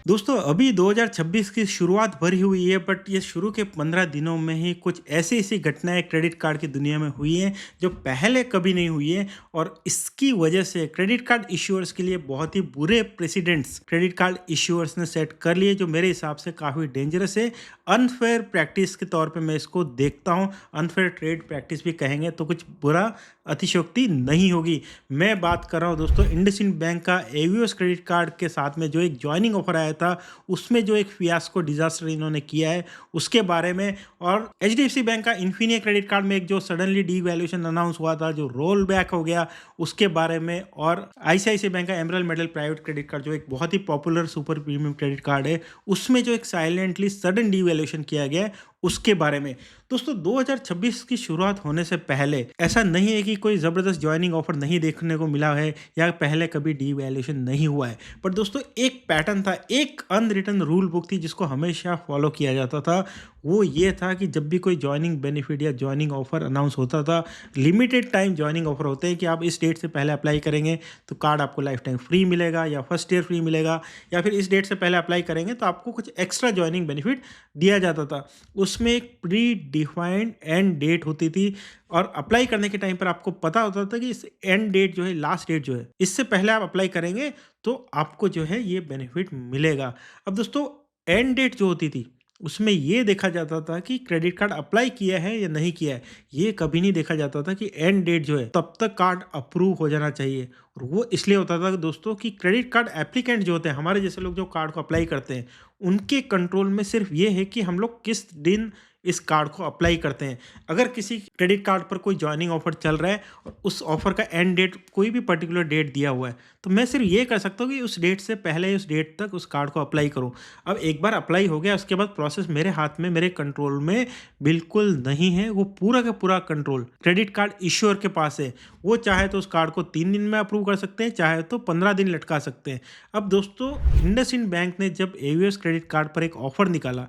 दोस्तों अभी 2026 की शुरुआत भरी हुई है बट ये शुरू के 15 दिनों में ही कुछ ऐसी ऐसी घटनाएं क्रेडिट कार्ड की दुनिया में हुई हैं जो पहले कभी नहीं हुई है। और इसकी वजह से क्रेडिट कार्ड इश्यूअर्स के लिए बहुत ही बुरे प्रेसिडेंट्स क्रेडिट कार्ड इश्यूअर्स ने सेट कर लिए जो मेरे हिसाब से काफ़ी डेंजरस है। अनफेयर प्रैक्टिस के तौर पे मैं इसको देखता हूँ। अनफेयर ट्रेड प्रैक्टिस भी कहेंगे तो कुछ बुरा अतिशयोक्ति नहीं होगी। मैं बात कर रहा हूँ दोस्तों इंडसइंड बैंक का एवियोस क्रेडिट कार्ड के साथ में जो एक ज्वाइनिंग ऑफर आया था, उसमें जो एक फियास्को डिजास्टर इन्होंने किया है उसके बारे में। और एचडीएफसी बैंक का इन्फिनिया क्रेडिट कार्ड में एक जो सडनली डीवैल्यूएशन अनाउंस हुआ था, जो रोल बैक हो गया, उसके बारे में। और आईसीआईसीआई बैंक का emerald metal private credit card जो एक बहुत ही popular super premium credit card है, उसमें जो एक साइलेंटली सडन डीवैल्यूएशन किया गया है उसके बारे में। दोस्तों 2026 की शुरुआत होने से पहले ऐसा नहीं है कि कोई ज़बरदस्त ज्वाइनिंग ऑफर नहीं देखने को मिला है या पहले कभी डीवैल्यूएशन नहीं हुआ है। पर दोस्तों एक पैटर्न था, एक अनरिटन रूल बुक थी जिसको हमेशा फॉलो किया जाता था। वो ये था कि जब भी कोई ज्वाइनिंग बेनिफिट या ज्वाइनिंग ऑफर अनाउंस होता था, लिमिटेड टाइम ज्वाइनिंग ऑफर होते हैं कि आप इस डेट से पहले अप्लाई करेंगे तो कार्ड आपको लाइफ टाइम फ्री मिलेगा या फर्स्ट ईयर फ्री मिलेगा, या फिर इस डेट से पहले अप्लाई करेंगे तो आपको कुछ एक्स्ट्रा ज्वाइनिंग बेनिफिट दिया जाता था। उसमें एक प्री डिफाइंड एंड डेट होती थी और अप्लाई करने के टाइम पर आपको पता होता था कि इस एंड डेट जो है, लास्ट डेट जो है, इससे पहले आप अप्लाई करेंगे तो आपको जो है ये बेनिफिट मिलेगा। अब दोस्तों एंड डेट जो होती थी उसमें ये देखा जाता था कि क्रेडिट कार्ड अप्लाई किया है या नहीं किया है। ये कभी नहीं देखा जाता था कि एंड डेट जो है तब तक कार्ड अप्रूव हो जाना चाहिए। और वो इसलिए होता था कि दोस्तों कि क्रेडिट कार्ड एप्लीकेंट जो होते हैं, हमारे जैसे लोग जो कार्ड को अप्लाई करते हैं, उनके कंट्रोल में सिर्फ ये है कि हम लोग किस दिन इस कार्ड को अप्लाई करते हैं। अगर किसी क्रेडिट कार्ड पर कोई ज्वाइनिंग ऑफर चल रहा है और उस ऑफर का एंड डेट कोई भी पर्टिकुलर डेट दिया हुआ है, तो मैं सिर्फ ये कर सकता हूँ कि उस डेट से पहले उस डेट तक उस कार्ड को अप्लाई करूँ। अब एक बार अप्लाई हो गया उसके बाद प्रोसेस मेरे हाथ में, मेरे कंट्रोल में बिल्कुल नहीं है। वो पूरा का पूरा कंट्रोल क्रेडिट कार्ड इश्यूअर के पास है। वो चाहे तो उस कार्ड को 3 दिन में अप्रूव कर सकते हैं, चाहे तो 15 दिन लटका सकते हैं। अब दोस्तों इंडसइंड बैंक ने जब एवीएस क्रेडिट कार्ड पर एक ऑफर निकाला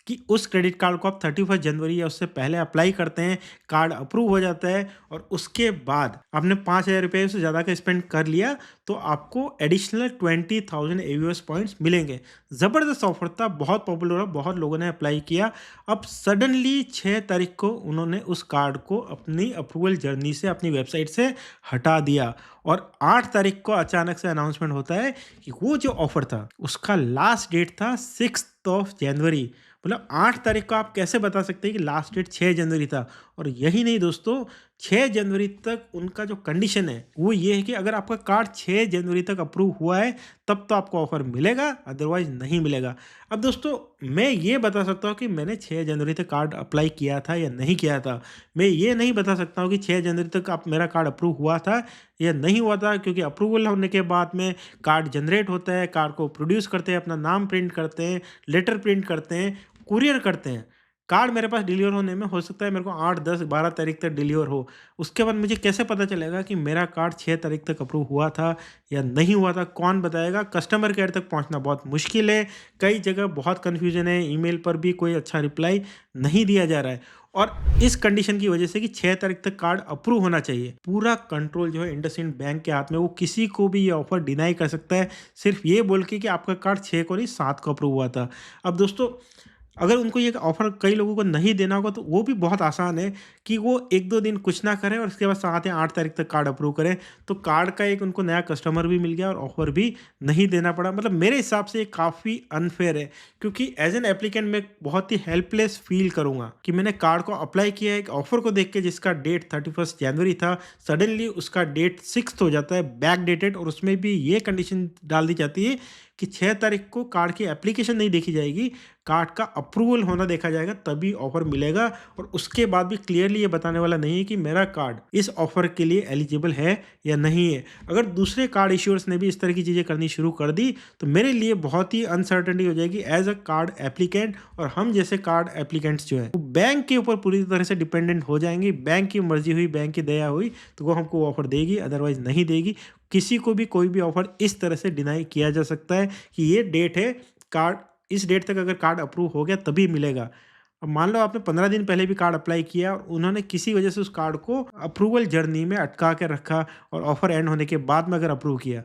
कि उस क्रेडिट कार्ड को आप 31 जनवरी या उससे पहले अप्लाई करते हैं, कार्ड अप्रूव हो जाता है और उसके बाद आपने 5,000 रुपये से ज़्यादा का स्पेंड कर लिया तो आपको एडिशनल 20,000 एवीएस पॉइंट्स मिलेंगे। ज़बरदस्त ऑफर था, बहुत पॉपुलर हुआ, बहुत लोगों ने अप्लाई किया। अब सडनली 6 तारीख को उन्होंने उस कार्ड को अपनी अप्रूवल जर्नी से, अपनी वेबसाइट से हटा दिया। और 8 तारीख को अचानक से अनाउंसमेंट होता है कि वो जो ऑफर था उसका लास्ट डेट था 6 जनवरी। मतलब 8 तारीख को आप कैसे बता सकते हैं कि लास्ट डेट 6 जनवरी था। और यही नहीं दोस्तों, 6 जनवरी तक उनका जो कंडीशन है वो ये है कि अगर आपका कार्ड 6 जनवरी तक अप्रूव हुआ है तब तो आपको ऑफर मिलेगा, अदरवाइज नहीं मिलेगा। अब दोस्तों मैं ये बता सकता हूँ कि मैंने 6 जनवरी तक कार्ड अप्लाई किया था या नहीं किया था। मैं ये नहीं बता सकता हूँ कि 6 जनवरी तक आप मेरा कार्ड अप्रूव हुआ था या नहीं हुआ था, क्योंकि अप्रूवल होने के बाद में कार्ड जनरेट होता है, कार्ड को प्रोड्यूस करते हैं, अपना नाम प्रिंट करते हैं, लेटर प्रिंट करते हैं, कुरियर करते हैं। कार्ड मेरे पास डिलीवर होने में हो सकता है मेरे को 8, 10, 12 तारीख तक डिलीवर हो। उसके बाद मुझे कैसे पता चलेगा कि मेरा कार्ड 6 तारीख तक अप्रूव हुआ था या नहीं हुआ था? कौन बताएगा? कस्टमर केयर तक पहुंचना बहुत मुश्किल है। कई जगह बहुत कन्फ्यूजन है, ईमेल पर भी कोई अच्छा रिप्लाई नहीं दिया जा रहा है। और इस कंडीशन की वजह से कि 6 तारीख तक कार्ड अप्रूव होना चाहिए, पूरा कंट्रोल जो है इंडसइंड बैंक के हाथ में। वो किसी को भी ये ऑफर डिनाई कर सकता है सिर्फ ये बोल के कि आपका कार्ड 6 को नहीं 7 को अप्रूव हुआ था। अब दोस्तों अगर उनको ये ऑफ़र कई लोगों को नहीं देना होगा तो वो भी बहुत आसान है कि वो 1-2 दिन कुछ ना करें और उसके बाद 7 या 8 तारीख तक कार्ड अप्रूव करें, तो कार्ड का एक उनको नया कस्टमर भी मिल गया और ऑफ़र भी नहीं देना पड़ा। मतलब मेरे हिसाब से ये काफ़ी अनफ़ेयर है, क्योंकि एज़ एन एप्लीकेंट मैं बहुत ही हेल्पलेस फ़ील करूँगा कि मैंने कार्ड को अप्लाई किया है एक ऑफ़र को देख के जिसका डेट 31 जनवरी था, सडनली उसका डेट 6th हो जाता है, बैक डेटेड। और उसमें भी ये कंडीशन डाल दी जाती है कि 6 तारीख को कार्ड की एप्लीकेशन नहीं देखी जाएगी, कार्ड का अप्रूवल होना देखा जाएगा, तभी ऑफर मिलेगा। और उसके बाद भी क्लियरली ये बताने वाला नहीं है कि मेरा कार्ड इस ऑफर के लिए एलिजिबल है या नहीं है। अगर दूसरे कार्ड इश्यूअर्स ने भी इस तरह की चीज़ें करनी शुरू कर दी तो मेरे लिए बहुत ही अनसर्टेनिटी हो जाएगी एज अ कार्ड एप्लीकेंट। और हम जैसे कार्ड एप्लीकेंट्स जो है वो बैंक के ऊपर पूरी तरह से डिपेंडेंट हो जाएंगे। बैंक की मर्जी हुई, बैंक की दया हुई तो वो हमको ऑफर देगी, अदरवाइज नहीं देगी। किसी को भी कोई भी ऑफर इस तरह से डिनाई किया जा सकता है कि ये डेट है, कार्ड इस डेट तक अगर कार्ड अप्रूव हो गया तभी मिलेगा। अब मान लो आपने 15 दिन पहले भी कार्ड अप्लाई किया और उन्होंने किसी वजह से उस कार्ड को अप्रूवल जर्नी में अटका के रखा और ऑफर एंड होने के बाद में अगर अप्रूव किया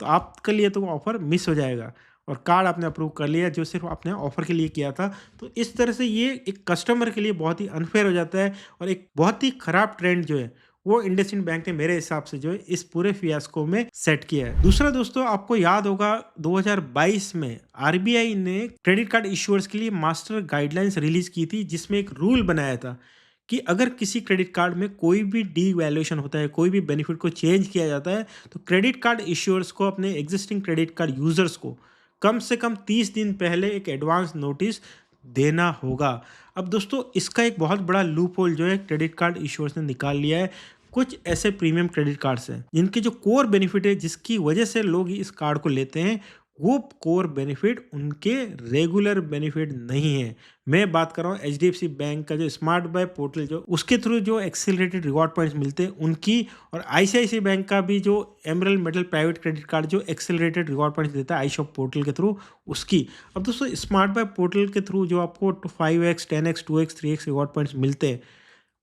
तो आपके लिए तो वो ऑफर मिस हो जाएगा। और कार्ड आपने अप्रूव कर लिया जो सिर्फ आपने ऑफर के लिए किया था। तो इस तरह से ये एक कस्टमर के लिए बहुत ही अनफेयर हो जाता है और एक बहुत ही खराब ट्रेंड जो है वो इंडसइंड बैंक ने मेरे हिसाब से जो है इस पूरे फियास्को में सेट किया है। दूसरा दोस्तों, आपको याद होगा 2022 में आरबीआई ने क्रेडिट कार्ड इश्यूअर्स के लिए मास्टर गाइडलाइंस रिलीज की थी, जिसमें एक रूल बनाया था कि अगर किसी क्रेडिट कार्ड में कोई भी डीवैल्यूएशन होता है, कोई भी बेनिफिट को चेंज किया जाता है, तो क्रेडिट कार्ड इश्यूअर्स को अपने एग्जिस्टिंग क्रेडिट कार्ड यूजर्स को कम से कम 30 दिन पहले एक एडवांस नोटिस देना होगा। अब दोस्तों, इसका एक बहुत बड़ा लूप होल जो है क्रेडिट कार्ड इश्यूअर्स ने निकाल लिया है। कुछ ऐसे प्रीमियम क्रेडिट कार्ड्स हैं जिनके जो कोर बेनिफिट है, जिसकी वजह से लोग इस कार्ड को लेते हैं, वो कोर बेनिफिट उनके रेगुलर बेनिफिट नहीं है। मैं बात कर रहा हूँ एचडीएफसी बैंक का जो स्मार्ट बाय पोर्टल जो उसके थ्रू जो एक्सेलरेटेड रिवॉर्ड पॉइंट्स मिलते हैं उनकी, और आईसीआईसीआई बैंक का भी जो emerald metal private credit card जो एक्सेलरेटेड रिवॉर्ड पॉइंट्स देता है आई शॉप पोर्टल के थ्रू उसकी। अब दोस्तों, स्मार्ट बाय पोर्टल के थ्रू जो आपको 5x 10x 2x 3x reward points मिलते हैं,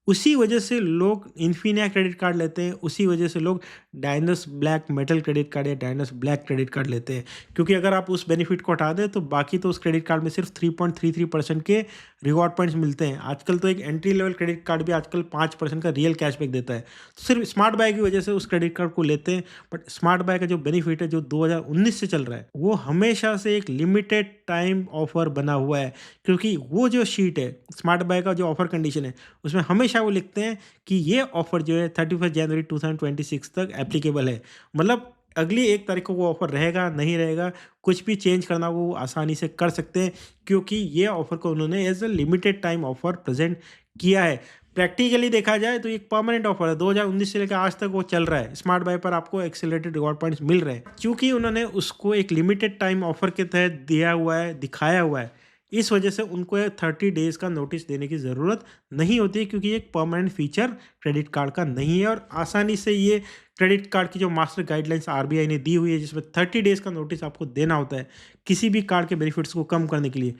उसी वजह से लोग इन्फिनिया क्रेडिट कार्ड लेते हैं, उसी वजह से लोग डायनस ब्लैक मेटल क्रेडिट कार्ड या डायनस ब्लैक क्रेडिट कार्ड लेते हैं। क्योंकि अगर आप उस बेनिफिट को हटा दें तो बाकी तो उस क्रेडिट कार्ड में सिर्फ 3.33% के रिवॉर्ड पॉइंट्स मिलते हैं। आजकल तो एक एंट्री लेवल क्रेडिट कार्ड भी आजकल 5% का रियल कैशबैक देता है। तो सिर्फ स्मार्ट बाय की वजह से उस क्रेडिट कार्ड को लेते हैं। बट स्मार्ट बाय का जो बेनिफिट है जो 2019 से चल रहा है, वो हमेशा से एक लिमिटेड टाइम ऑफर बना हुआ है। क्योंकि वो जो शीट है स्मार्ट बाय का जो ऑफर कंडीशन है, उसमें हमेशा वो लिखते हैं कि ये ऑफर जो है 31 जनवरी 2026 तक एप्लीकेबल है। मतलब अगली 1 तारीख को वो ऑफर रहेगा नहीं रहेगा, कुछ भी चेंज करना वो आसानी से कर सकते हैं, क्योंकि ये ऑफर को उन्होंने as a limited time offer present किया है। प्रैक्टिकली देखा जाए तो एक परमानेंट ऑफर है, 2019 से लेकर आज तक वो चल रहा है। स्मार्ट बाय पर आपको एक्सेलरेटेड रिवॉर्ड पॉइंट्स मिल रहे हैं, क्योंकि उन्होंने उसको एक लिमिटेड टाइम ऑफर के तहत दिया हुआ है, दिखाया हुआ है। इस वजह से उनको 30 डेज़ का नोटिस देने की ज़रूरत नहीं होती है, क्योंकि एक परमानेंट फीचर क्रेडिट कार्ड का नहीं है। और आसानी से ये क्रेडिट कार्ड की जो मास्टर गाइडलाइंस आरबीआई ने दी हुई है, जिसमें 30 डेज़ का नोटिस आपको देना होता है किसी भी कार्ड के बेनिफिट्स को कम करने के लिए,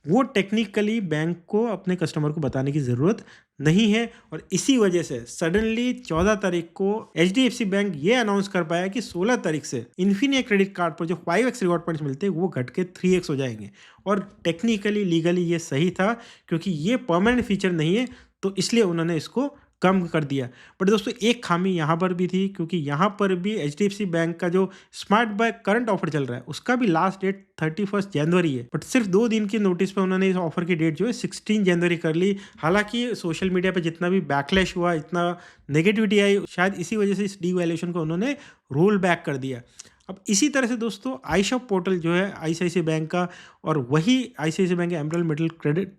वो टेक्निकली बैंक को अपने कस्टमर को बताने की ज़रूरत नहीं है। और इसी वजह से सडनली 14 तारीख को एचडीएफसी बैंक ये अनाउंस कर पाया कि 16 तारीख से इन्फिनिया क्रेडिट कार्ड पर जो 5x रिवॉर्ड पॉइंट्स मिलते हैं वो घट के 3x हो जाएंगे। और टेक्निकली लीगली ये सही था, क्योंकि ये परमानेंट फीचर नहीं है, तो इसलिए उन्होंने इसको कम कर दिया। बट दोस्तों, एक खामी यहाँ पर भी थी, क्योंकि यहाँ पर भी एचडीएफसी बैंक का जो स्मार्ट बाय करंट ऑफर चल रहा है उसका भी लास्ट डेट 31 जनवरी है। बट सिर्फ 2 दिन की नोटिस पे उन्होंने इस ऑफर की डेट जो है 16 जनवरी कर ली। हालांकि सोशल मीडिया पे जितना भी बैकलैश हुआ, इतना नेगेटिविटी आई, शायद इसी वजह से इस डीवैल्यूएशन को उन्होंने रोल बैक कर दिया। अब इसी तरह से दोस्तों, आईशॉप पोर्टल जो है आईसीआईसीआई बैंक का, और वही ICICI bank emerald metal credit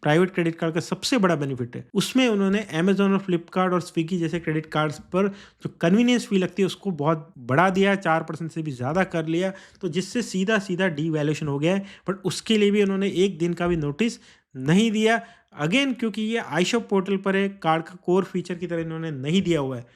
private credit card का सबसे बड़ा बेनिफिट है, उसमें उन्होंने अमेजोन और फ्लिपकार्ट और स्विगी जैसे क्रेडिट कार्ड्स पर जो कन्वीनियंस फी लगती है उसको बहुत बढ़ा दिया, 4% से भी ज़्यादा कर लिया, तो जिससे सीधा सीधा डीवैल्यूएशन हो गया है। बट उसके लिए भी उन्होंने 1 दिन का भी नोटिस नहीं दिया। अगेन, क्योंकि ये आईशॉप पोर्टल पर है, कार्ड का कोर फीचर की तरह इन्होंने नहीं दिया हुआ है,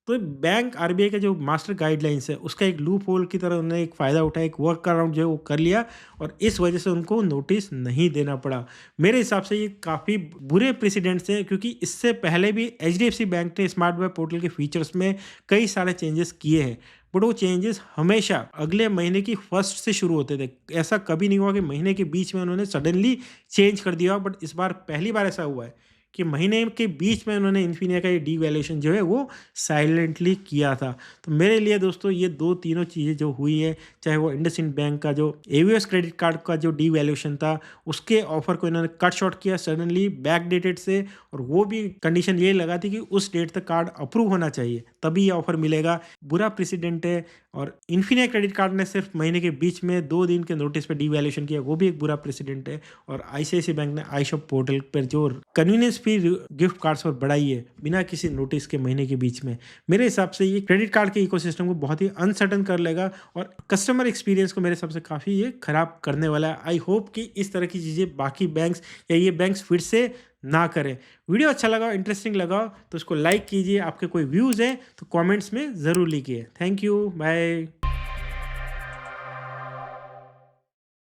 तो बैंक आरबीआई का जो मास्टर गाइडलाइंस है उसका एक लूप होल की तरह उन्होंने एक फ़ायदा उठाया, एक वर्क अराउंड जो है वो कर लिया, और इस वजह से उनको नोटिस नहीं देना पड़ा। मेरे हिसाब से ये काफ़ी बुरे प्रेसिडेंट्स हैं, क्योंकि इससे पहले भी एचडीएफसी बैंक ने स्मार्ट बाय पोर्टल के फीचर्स में कई सारे चेंजेस किए हैं, बट वो चेंजेस हमेशा अगले महीने की फर्स्ट से शुरू होते थे। ऐसा कभी नहीं हुआ कि महीने के बीच में उन्होंने सडनली चेंज कर दिया। बट इस बार पहली बार ऐसा हुआ है कि महीने के बीच में उन्होंने इन्फिनिया का ये डीवैल्यूएशन जो है वो साइलेंटली किया था। तो मेरे लिए दोस्तों, ये 2 तीनों चीज़ें जो हुई है, चाहे वो इंडसइंड बैंक का जो एवीएस क्रेडिट कार्ड का जो डीवैल्यूएशन था उसके ऑफर को इन्होंने कट शॉर्ट किया सडनली बैक डेटेड से, और वो भी कंडीशन ये लगा थी कि उस डेट तक कार्ड अप्रूव होना चाहिए तभी ये ऑफर मिलेगा। बुरा प्रेसिडेंट है। और इन्फिनिया क्रेडिट कार्ड ने सिर्फ महीने के बीच में 2 दिन के नोटिस पे डीवैल्यूएशन किया, वो भी एक बुरा प्रेसिडेंट है। और आईसीआईसीआई बैंक ने आईशॉप पोर्टल पर जो कन्वीनियंस फी गिफ्ट कार्ड्स पर बढ़ाई है बिना किसी नोटिस के महीने के बीच में, मेरे हिसाब से ये क्रेडिट कार्ड के इकोसिस्टम को बहुत ही अनसर्टन कर लेगा, और कस्टमर एक्सपीरियंस को मेरे हिसाब से काफ़ी ये खराब करने वाला है। आई होप कि इस तरह की चीज़ें बाकी बैंक्स या ये बैंक्स फिर से ना करें। वीडियो अच्छा लगा, इंटरेस्टिंग लगा तो इसको लाइक कीजिए। आपके कोई व्यूज़ हैं तो कमेंट्स में ज़रूर लिखिए। Thank you, bye.